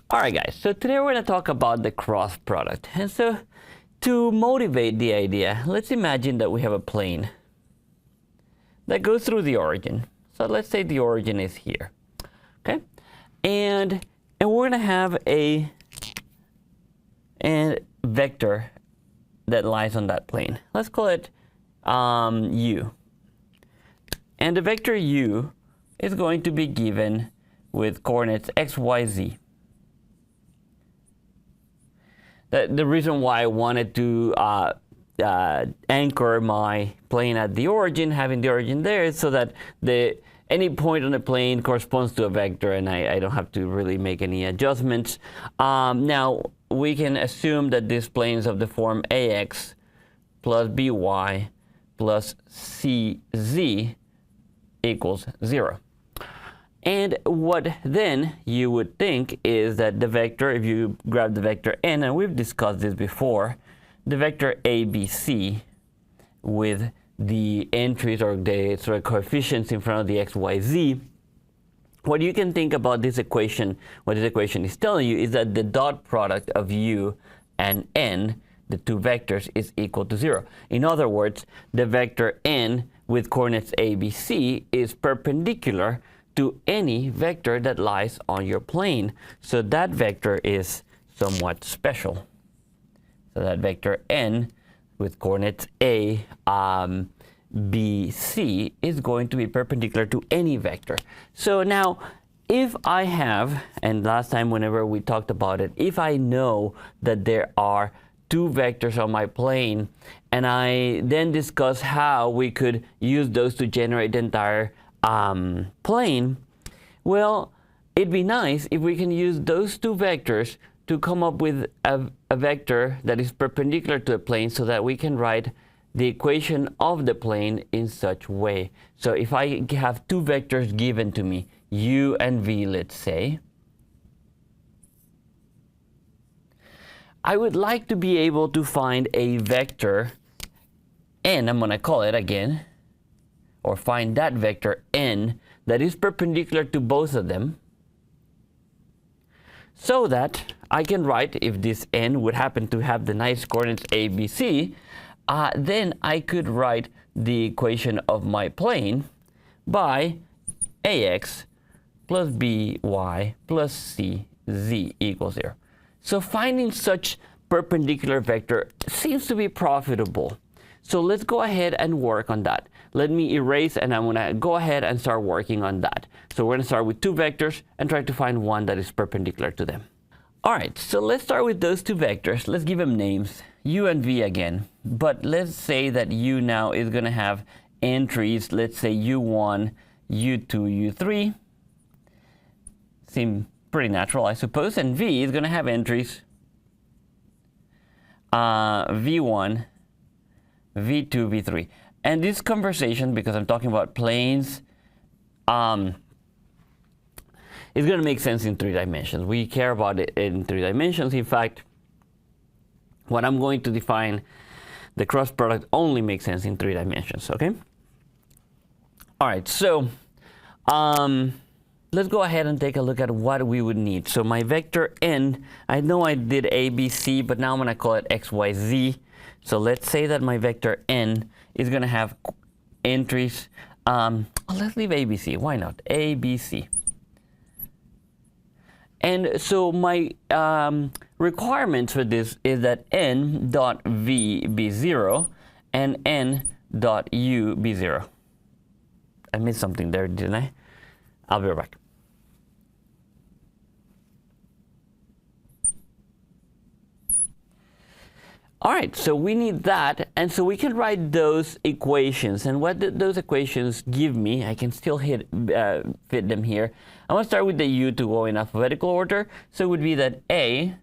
Alright guys, so today we're going to talk about the cross product. And so to motivate the idea, let's imagine that we have a plane that goes through the origin. So let's say the origin is here. Okay? And we're going to have a vector that lies on that plane. Let's call it u. And the vector u is going to be given with coordinates x, y, z. The reason why I wanted to anchor my plane at the origin, having the origin there, is so that any point on the plane corresponds to a vector, and I don't have to really make any adjustments. Now, we can assume that this plane is of the form ax plus by plus cz equals 0. And what then you would think is that the vector, if you grab the vector n, and we've discussed this before, the vector abc with the entries or the sort of coefficients in front of the x, y, z, what you can think about this equation, what this equation is telling you is that the dot product of u and n, the two vectors, is equal to 0. In other words, the vector n with coordinates abc is perpendicular to any vector that lies on your plane. So that vector is somewhat special. So that vector n with coordinates a, b, c is going to be perpendicular to any vector. So now, if I have, and last time whenever we talked about it, if I know that there are two vectors on my plane, and I then discuss how we could use those to generate the entire plane, well, it'd be nice if we can use those two vectors to come up with a vector that is perpendicular to the plane, so that we can write the equation of the plane in such way. So if I have two vectors given to me, u and v, let's say, I would like to be able to find a vector n, I'm going to call it again, or find that vector n that is perpendicular to both of them, so that I can write, if this n would happen to have the nice coordinates a, b, c, then I could write the equation of my plane by ax plus by plus cz equals 0. So finding such perpendicular vector seems to be profitable. So let's go ahead and work on that. Let me erase, and I'm going to go ahead and start working on that. So we're going to start with two vectors and try to find one that is perpendicular to them. All right, so let's start with those two vectors. Let's give them names, u and v again. But let's say that u now is going to have entries, let's say u1, u2, u3. Seem pretty natural, I suppose. And v is going to have entries v1, v2, v3. And this conversation, because I'm talking about planes, is going to make sense in 3 dimensions. We care about it in 3 dimensions. In fact, what I'm going to define, the cross product, only makes sense in 3 dimensions, okay? All right, so let's go ahead and take a look at what we would need. So my vector n, I know I did a, b, c, but now I'm going to call it x, y, z. So let's say that my vector n is going to have entries, let's leave a, b, c, why not? A, b, c. And so my requirements for this is that n dot v be 0 and n dot u be 0. I missed something there, didn't I? I'll be right back. All right, so we need that, and so we can write those equations. And what those equations give me, I can still fit them here. I'm going to start with the u to go in alphabetical order. So it would be that a,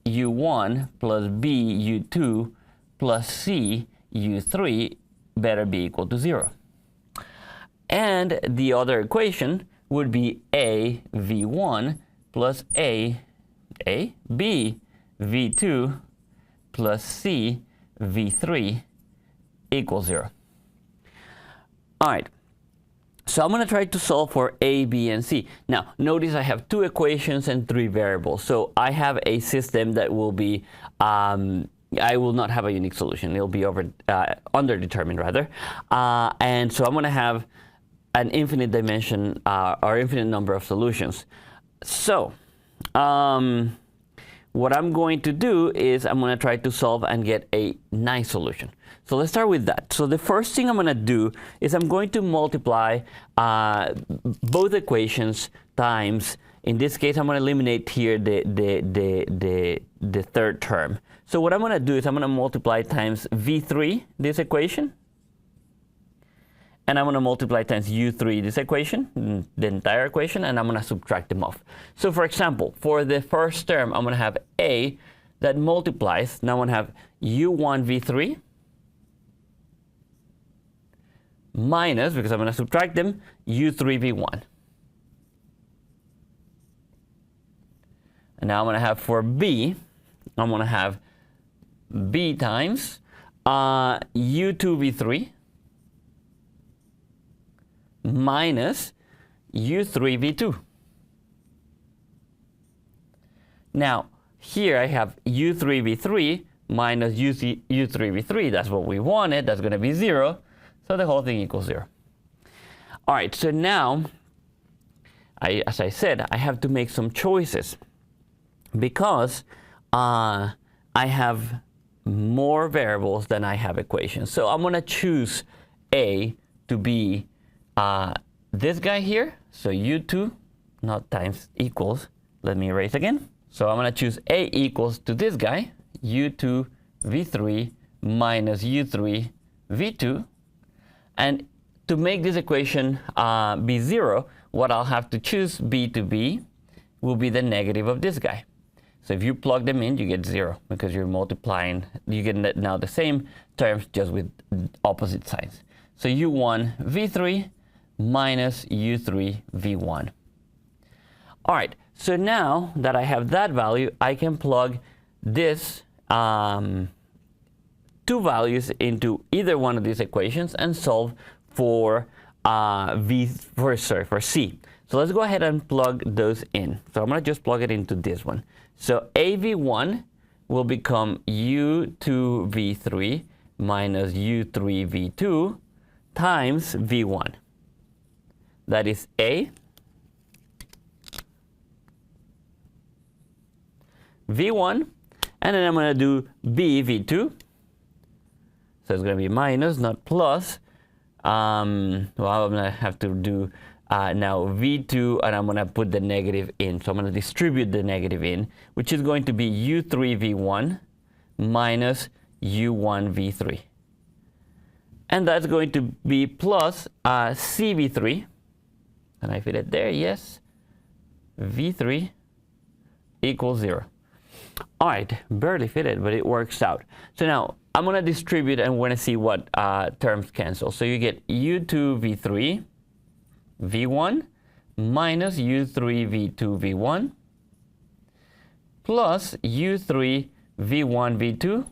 u1 plus b, u2 plus c, u3 better be equal to 0. And the other equation would be a, v1 plus a, b, v2 plus c, v3 equals 0. All right. So I'm going to try to solve for A, B, and C. Now, notice I have 2 equations and 3 variables. So I have a system that will be, I will not have a unique solution. It'll be underdetermined rather. And so I'm going to have an infinite dimension or infinite number of solutions. So what I'm going to do is I'm going to try to solve and get a nice solution. So let's start with that. So the first thing I'm going to do is I'm going to multiply both equations times, in this case, I'm going to eliminate here the third term. So what I'm going to do is I'm going to multiply times V3, this equation. And I'm going to multiply times U3, this equation, the entire equation, and I'm going to subtract them off. So for example, for the first term, I'm going to have A that multiplies. Now I'm going to have U1 V3 minus, because I'm going to subtract them, U3 V1. And now I'm going to have for B, I'm going to have B times U2 V3 minus U3 V2. Now, here I have U3 V3 minus U3 V3. That's what we wanted. That's going to be 0. So the whole thing equals 0. All right, so now, as I said, I have to make some choices because I have more variables than I have equations. So I'm going to choose A to be this guy here, so U2, not times, equals, let me erase again. So I'm going to choose A equals to this guy, U2 V3 minus U3 V2. And to make this equation be 0, what I'll have to choose, B to B, will be the negative of this guy. So if you plug them in, you get 0 because you're multiplying. You get now the same terms just with opposite signs. So U1 V3 minus U3 V1. All right, so now that I have that value, I can plug this 2 values into either one of these equations and solve for for C. So let's go ahead and plug those in. So I'm going to just plug it into this one. So AV1 will become U2 V3 minus U3 V2 times V1. That is A V1, and then I'm going to do B V2. So it's going to be minus, not plus. Well, I'm going to have to do now V2, and I'm going to put the negative in. So I'm going to distribute the negative in, which is going to be U3 V1 minus U1 V3. And that's going to be plus C V3. Can I fit it there? Yes. V3 equals 0. All right, barely fit it, but it works out. So now I'm going to distribute and want to see what terms cancel. So you get U2 V3 V1 minus U3 V2 V1 plus U3 V1 V2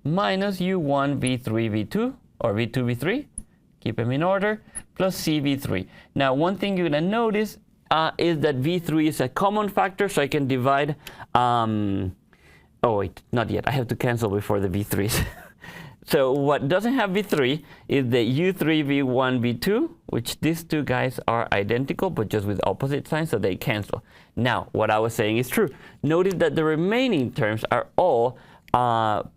minus U1 V3 V2 or V2 V3. Keep them in order, plus C V3. Now, one thing you're going to notice is that V3 is a common factor, so I can divide. Oh, wait, not yet. I have to cancel before the V3s. So what doesn't have V3 is the U3 V1 V2, which these two guys are identical, but just with opposite signs, so they cancel. Now, what I was saying is true. Notice that the remaining terms are all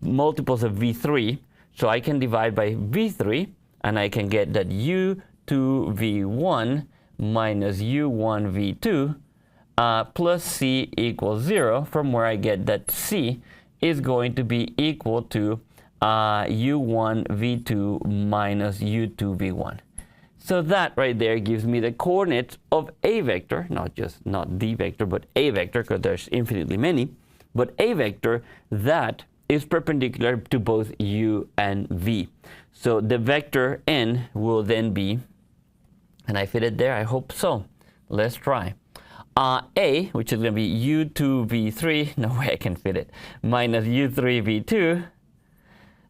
multiples of V3, so I can divide by V3, and I can get that U2 V1 minus U1 V2 plus C equals 0, from where I get that C is going to be equal to U1 V2 minus U2 V1. So that right there gives me the coordinates of a vector, not the vector, but a vector, because there's infinitely many, but a vector that is perpendicular to both U and V. So the vector n will then be, and I fit it there, I hope so. Let's try. A, which is going to be U2 V3, no way I can fit it, minus U3 V2,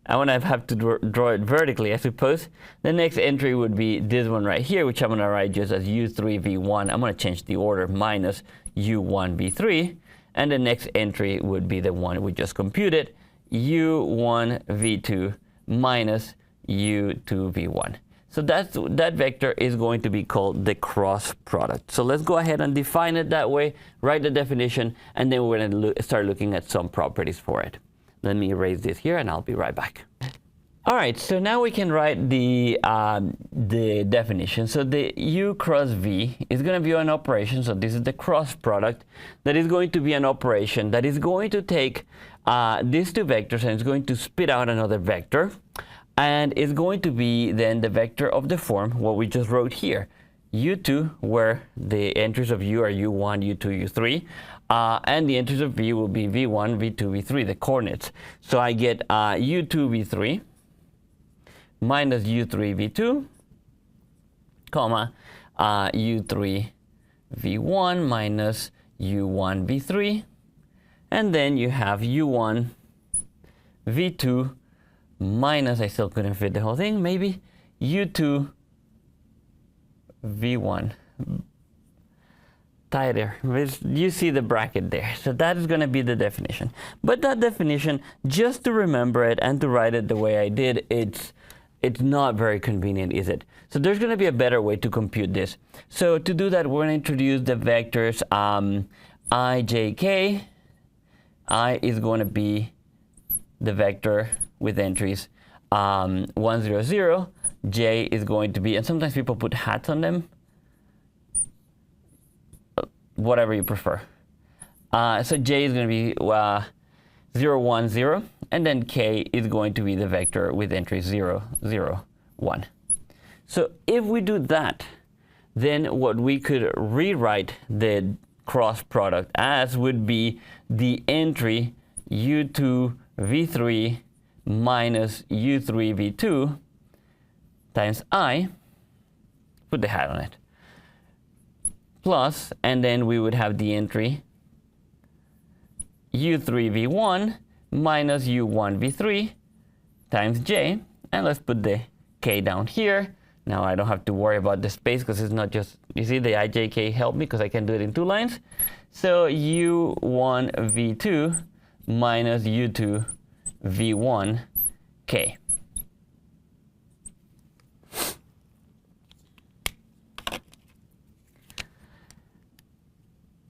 I want to have to draw it vertically, I suppose. The next entry would be this one right here, which I'm going to write just as u3v1. I'm going to change the order, minus u1v3. And the next entry would be the one we just computed, u1v2 minus u2v1. So that vector is going to be called the cross product. So let's go ahead and define it that way, write the definition, and then we're going to start looking at some properties for it. Let me erase this here, and I'll be right back. All right, so now we can write the definition. So the u cross v is going to be an operation. So this is the cross product that is going to be an operation that is going to take these two vectors and it's going to spit out another vector. And it's going to be then the vector of the form, what we just wrote here. u2, where the entries of u are u1, u2, u3. And the entries of v will be v1, v2, v3, the coordinates. So I get u2, v3 minus u3, v2, comma, u3, v1 minus u1, v3. And then you have u1, v2 minus, I still couldn't fit the whole thing, maybe u2, v1. Tighter. You see the bracket there. So that is going to be the definition. But that definition, just to remember it and to write it the way I did, it's not very convenient, is it? So there's going to be a better way to compute this. So to do that, we're going to introduce the vectors I, j, k. I is going to be the vector with entries 1, 0, 0. J is going to be, and sometimes people put hats on them, whatever you prefer. So j is going to be 0, 1, 0, and then k is going to be the vector with entries 0, 0, 1. So if we do that, then what we could rewrite the cross product as would be the entry u2 v3 minus u3 v2 times I, put the hat on it, plus, and then we would have the entry u3 v1 minus u1 v3 times j, and let's put the k down here. Now I don't have to worry about the space because it's not just, you see the ijk help me because I can do it in 2 lines. So u1 v2 minus u2 v1 k.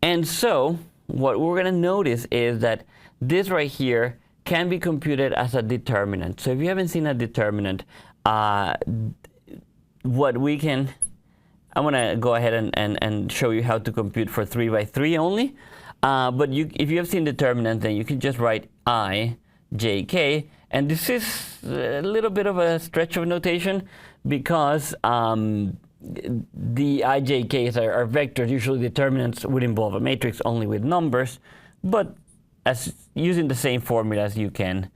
And so what we're going to notice is that this right here can be computed as a determinant. So if you haven't seen a determinant, what we can, I'm going to go ahead and show you how to compute for 3 by 3 only. But if you have seen determinant, then you can just write I, j, k. And this is a little bit of a stretch of notation because the ijk's are vectors. Usually determinants would involve a matrix only with numbers. But as using the same formulas, you can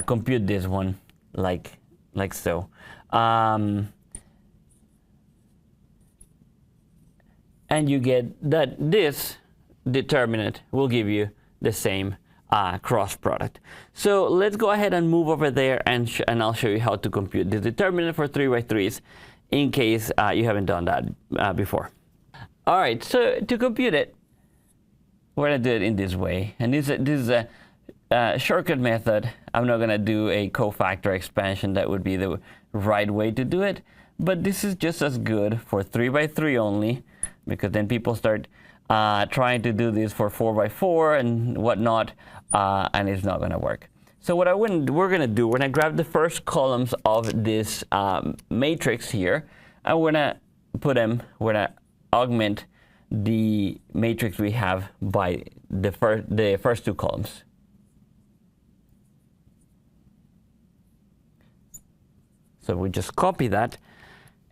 compute this one like so. And you get that this determinant will give you the same cross product. So let's go ahead and move over there, and I'll show you how to compute the determinant for 3 by 3s in case you haven't done that before. All right, so to compute it, we're going to do it in this way. And this is a shortcut method. I'm not going to do a cofactor expansion. That would be the right way to do it. But this is just as good for 3 by 3 only, because then people start trying to do this for 4 by 4 and whatnot, and it's not going to work. So what we're going to do, we're going to grab the first columns of this matrix here, and we're going to put them, we're going to augment the matrix we have by the first 2 columns. So we just copy that.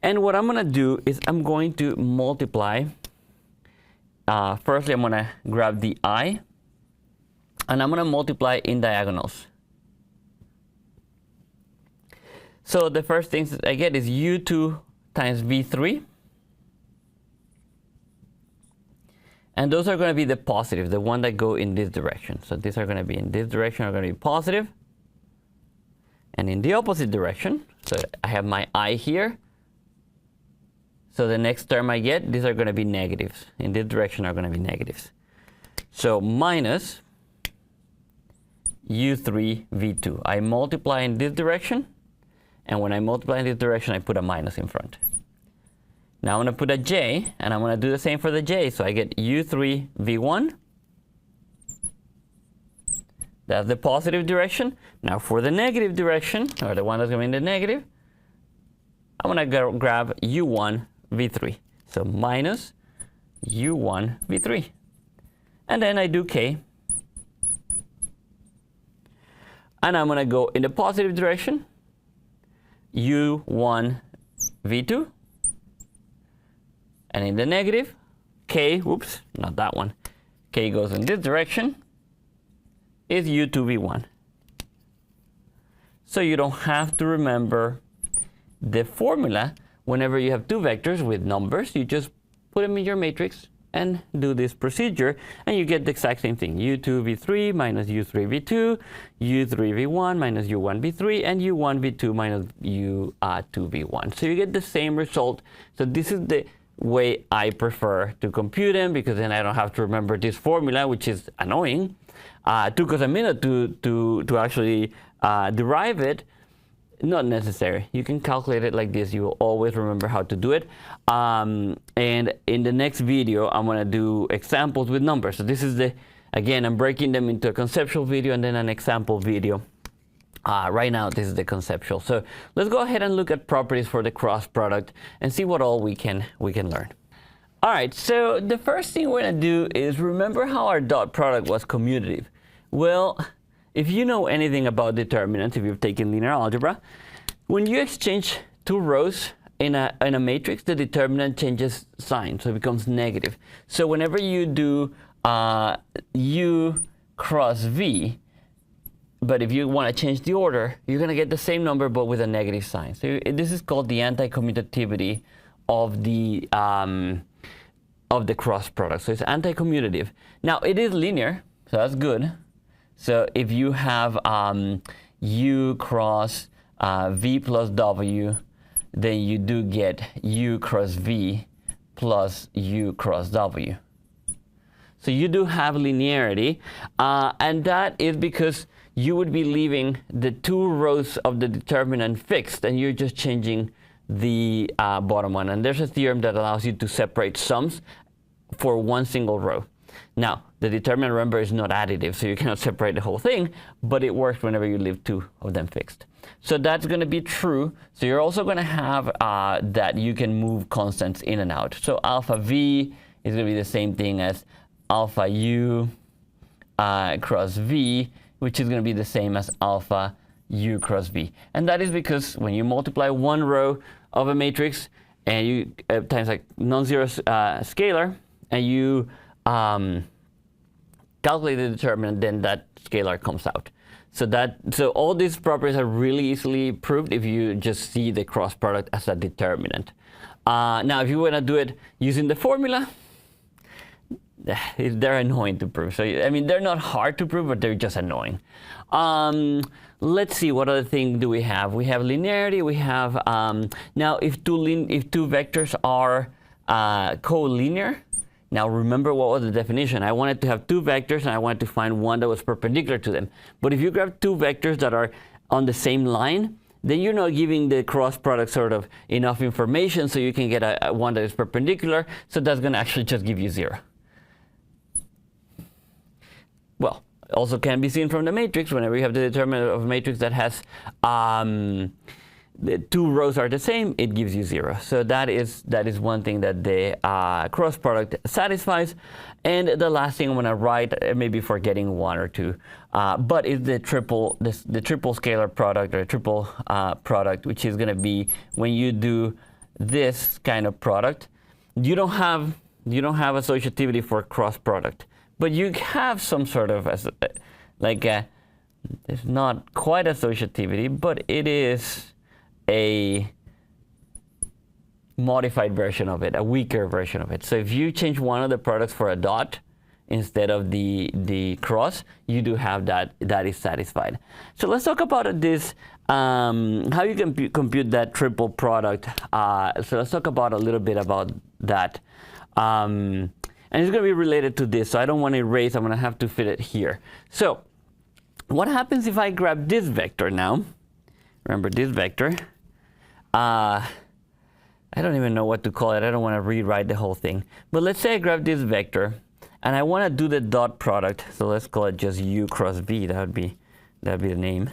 And what I'm going to do is I'm going to multiply. Firstly, I'm going to grab the I, and I'm going to multiply in diagonals. So the first thing that I get is u2 times v3. And those are going to be the positive, the one that go in this direction. So these are going to be in this direction, are going to be positive. And in the opposite direction, so I have my I here. So the next term I get, these are going to be negatives. In this direction are going to be negatives. So minus u3 v2. I multiply in this direction, and when I multiply in this direction, I put a minus in front. Now I'm going to put a j, and I'm going to do the same for the j. So I get u3 v1. That's the positive direction. Now for the negative direction, or the one that's going to be in the negative, I'm going to grab u1 v3. So minus u1 v3. And then I do k. And I'm going to go in the positive direction, u1 v2. And in the negative, k, whoops, not that one. K goes in this direction, is u2 v1. So you don't have to remember the formula whenever you have two vectors with numbers. You just put them in your matrix and do this procedure, and you get the exact same thing. u2 v3 minus u3 v2, u3 v1 minus u1 v3, and u1 v2 minus u2 v1. So you get the same result. So this is the way I prefer to compute them, because then I don't have to remember this formula, which is annoying. Took us a minute to actually derive it. Not necessary. You can calculate it like this. You will always remember how to do it. And in the next video, I'm going to do examples with numbers. So this is again, I'm breaking them into a conceptual video and then an example video. Right now, this is the conceptual. So let's go ahead and look at properties for the cross product and see what all we can learn. All right, so the first thing we're going to do is remember how our dot product was commutative. Well, if you know anything about determinants, if you've taken linear algebra, when you exchange two rows in a matrix, the determinant changes sign, so it becomes negative. So whenever you do u cross v, but if you want to change the order, you're going to get the same number but with a negative sign. So this is called the anti-commutativity of the cross product. So it's anti-commutative. Now it is linear, so that's good. So if you have u cross v plus w, then you do get u cross v plus u cross w. So you do have linearity, and that is because you would be leaving the two rows of the determinant fixed, and you're just changing the bottom one. And there's a theorem that allows you to separate sums for one single row. Now, the determinant, remember, is not additive, so you cannot separate the whole thing, but it works whenever you leave two of them fixed. So that's going to be true. So you're also going to have that you can move constants in and out. So alpha v is going to be the same thing as alpha u cross v, which is going to be the same as alpha u cross v. And that is because when you multiply one row of a matrix and you times like non-zero scalar, and you calculate the determinant, then that scalar comes out. So all these properties are really easily proved if you just see the cross product as a determinant. Now, if you want to do it using the formula, they're annoying to prove. So I mean, they're not hard to prove, but they're just annoying. Let's see, what other thing do we have? We have linearity. We have now if two vectors are collinear. Now remember, what was the definition? I wanted to have two vectors and I wanted to find one that was perpendicular to them. But if you grab two vectors that are on the same line, then you're not giving the cross product sort of enough information so you can get a one that is perpendicular. So that's going to actually just give you 0. Well, also can be seen from the matrix. Whenever you have the determinant of a matrix that has the two rows are the same, it gives you 0. So that is one thing that the cross product satisfies. And the last thing I'm going to write, maybe forgetting one or two, but is the triple scalar product, or triple product, which is going to be when you do this kind of product, you don't have associativity for cross product, but you have some sort of it's not quite associativity, but it is a modified version of it, a weaker version of it. So if you change one of the products for a dot, instead of the cross, you do have that is satisfied. So let's talk about this, how you can compute that triple product. So let's talk about a little bit about that. And it's going to be related to this, so I don't want to erase, I'm going to have to fit it here. So what happens if I grab this vector now? Remember this vector. I don't even know what to call it. I don't want to rewrite the whole thing. But let's say I grab this vector and I want to do the dot product. So let's call it just u cross v. That'd be the name.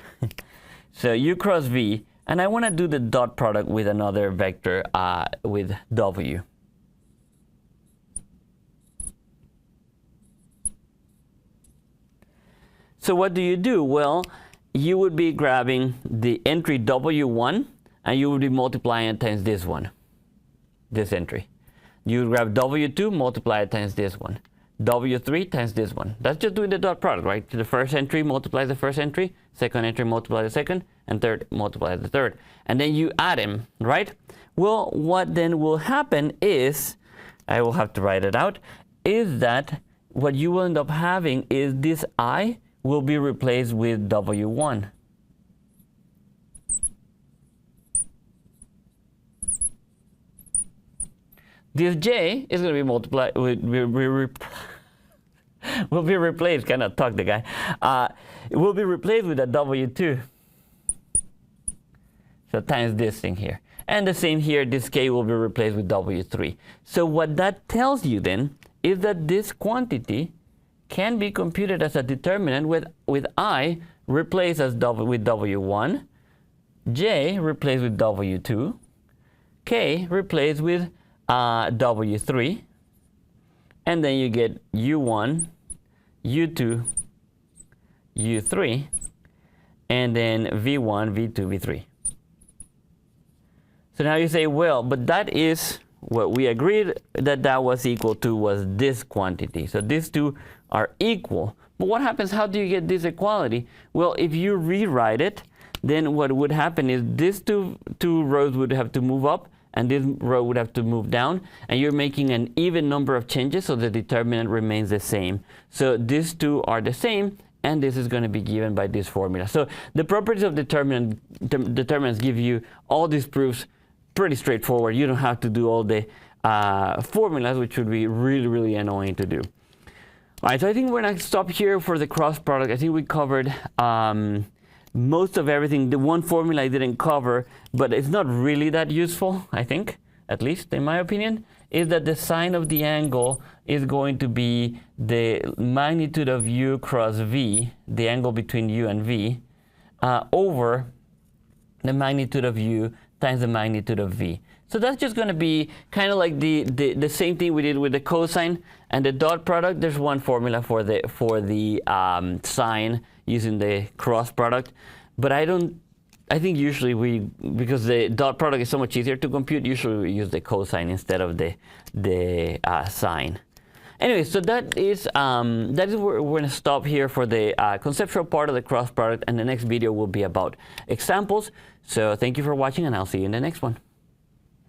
So u cross v, and I want to do the dot product with another vector with w. So what do you do? Well, you would be grabbing the entry w1 and you would be multiplying it times this one, this entry. You would grab w2, multiply it times this one. W3 times this one. That's just doing the dot product, right? The first entry multiplies the first entry, second entry multiplies the second, and third multiplies the third. And then you add them, right? Well, what then will happen is, I will have to write it out, is that what you will end up having is this I will be replaced with W1. This J is going to be multiplied, will be replaced, cannot talk the guy, it will be replaced with a W2. So times this thing here. And the same here, this K will be replaced with W3. So what that tells you then is that this quantity can be computed as a determinant with I replaced as with W1, J replaced with W2, K replaced with W3, and then you get U1, U2, U3, and then V1, V2, V3. So now you say, well, but that is what we agreed that was equal to was this quantity. So these two are equal. But what happens? How do you get this equality? Well, if you rewrite it, then what would happen is these two rows would have to move up, and this row would have to move down, and you're making an even number of changes, so the determinant remains the same. So these two are the same, and this is going to be given by this formula. So the properties of determinants give you all these proofs pretty straightforward. You don't have to do all the formulas, which would be really, really annoying to do. All right, so I think we're going to stop here for the cross product. I think we covered most of everything. The one formula I didn't cover, but it's not really that useful, I think, at least in my opinion, is that the sine of the angle is going to be the magnitude of u cross v, the angle between u and v, over the magnitude of u times the magnitude of v. So that's just going to be kind of like the same thing we did with the cosine and the dot product. There's one formula for the sine using the cross product, but I think usually because the dot product is so much easier to compute, usually we use the cosine instead of the sine. Anyway, so that is where we're going to stop here for the conceptual part of the cross product, and the next video will be about examples. So thank you for watching, and I'll see you in the next one.